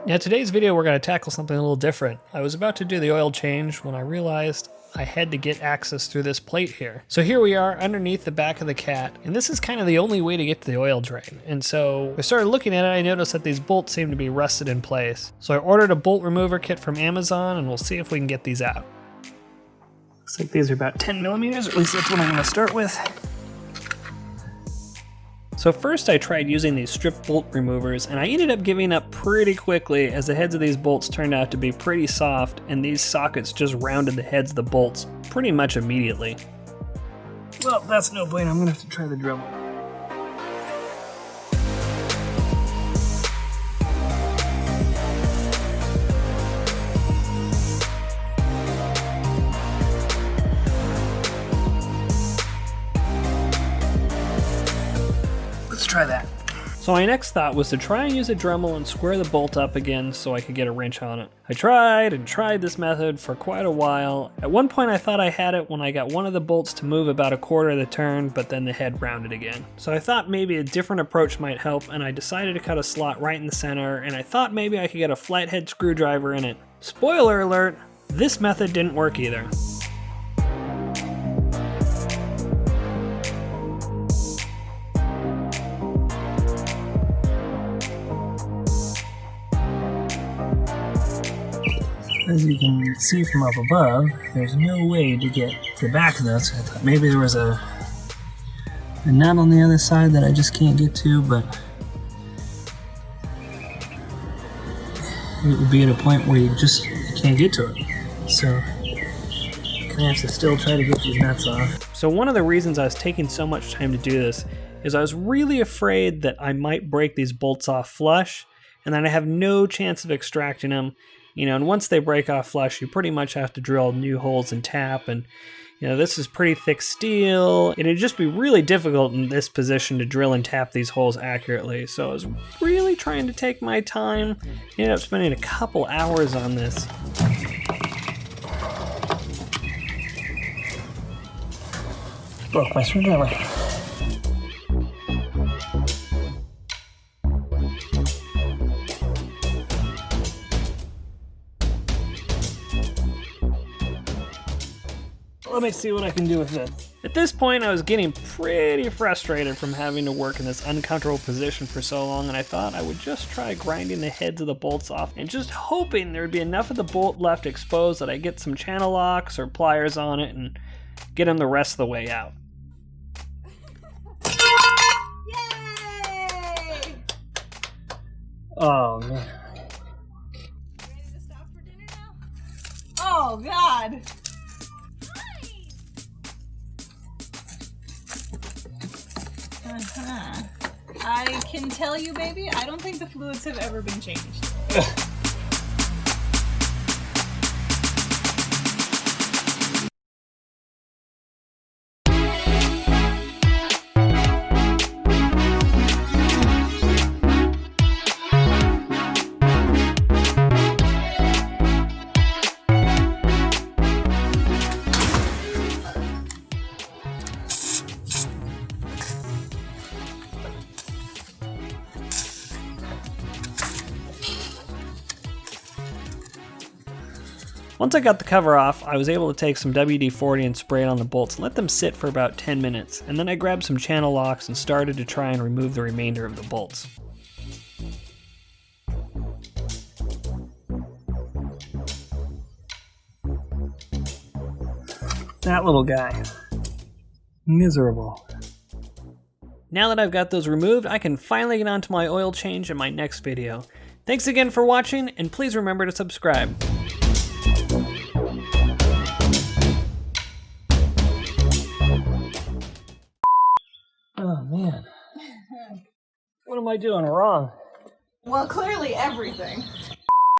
Yeah, today's video we're going to tackle something a little different. I was about to do the oil change when I realized I had to get access through this plate here. So here we are underneath the back of the Cat, and this is kind of the only way to get to the oil drain. And so I started looking at it, I noticed that these bolts seem to be rusted in place. So I ordered a bolt remover kit from Amazon, and we'll see if we can get these out. Looks like these are about 10 millimeters, or at least that's what I'm going to start with. So first I tried using these strip bolt removers, and I ended up giving up pretty quickly as the heads of these bolts turned out to be pretty soft, and these sockets just rounded the heads of the bolts pretty much immediately. Well, that's no bueno. I'm gonna have to try the Dremel. Let's try that. So my next thought was to try and use a Dremel and square the bolt up again so I could get a wrench on it. I tried and tried this method for quite a while. At one point I thought I had it when I got one of the bolts to move about a quarter of the turn, but then the head rounded again. So I thought maybe a different approach might help, and I decided to cut a slot right in the center, and I thought maybe I could get a flathead screwdriver in it. Spoiler alert, this method didn't work either. As you can see from up above, there's no way to get to the back of this. I thought maybe there was a nut on the other side that I just can't get to, but it would be at a point where you can't get to it. So I'm gonna have to still try to get these nuts off. So one of the reasons I was taking so much time to do this is I was really afraid that I might break these bolts off flush, and then I have no chance of extracting them. You know, and once they break off flush, you pretty much have to drill new holes and tap, and you know, this is pretty thick steel. It'd just be really difficult in this position to drill and tap these holes accurately. So I was really trying to take my time. Ended up spending a couple hours on this. Broke my screwdriver. Let me see what I can do with this. At this point, I was getting pretty frustrated from having to work in this uncomfortable position for so long, and I thought I would just try grinding the heads of the bolts off and just hoping there would be enough of the bolt left exposed that I get some channel locks or pliers on it and get them the rest of the way out. Yay! Oh, man. Ready to stop for dinner now? Oh, God! I can tell you, baby, I don't think the fluids have ever been changed. Once I got the cover off, I was able to take some WD-40 and spray it on the bolts and let them sit for about 10 minutes, and then I grabbed some channel locks and started to try and remove the remainder of the bolts. That little guy. Miserable. Now that I've got those removed, I can finally get on to my oil change in my next video. Thanks again for watching, and please remember to subscribe. Oh man, what am I doing wrong? Well, clearly everything.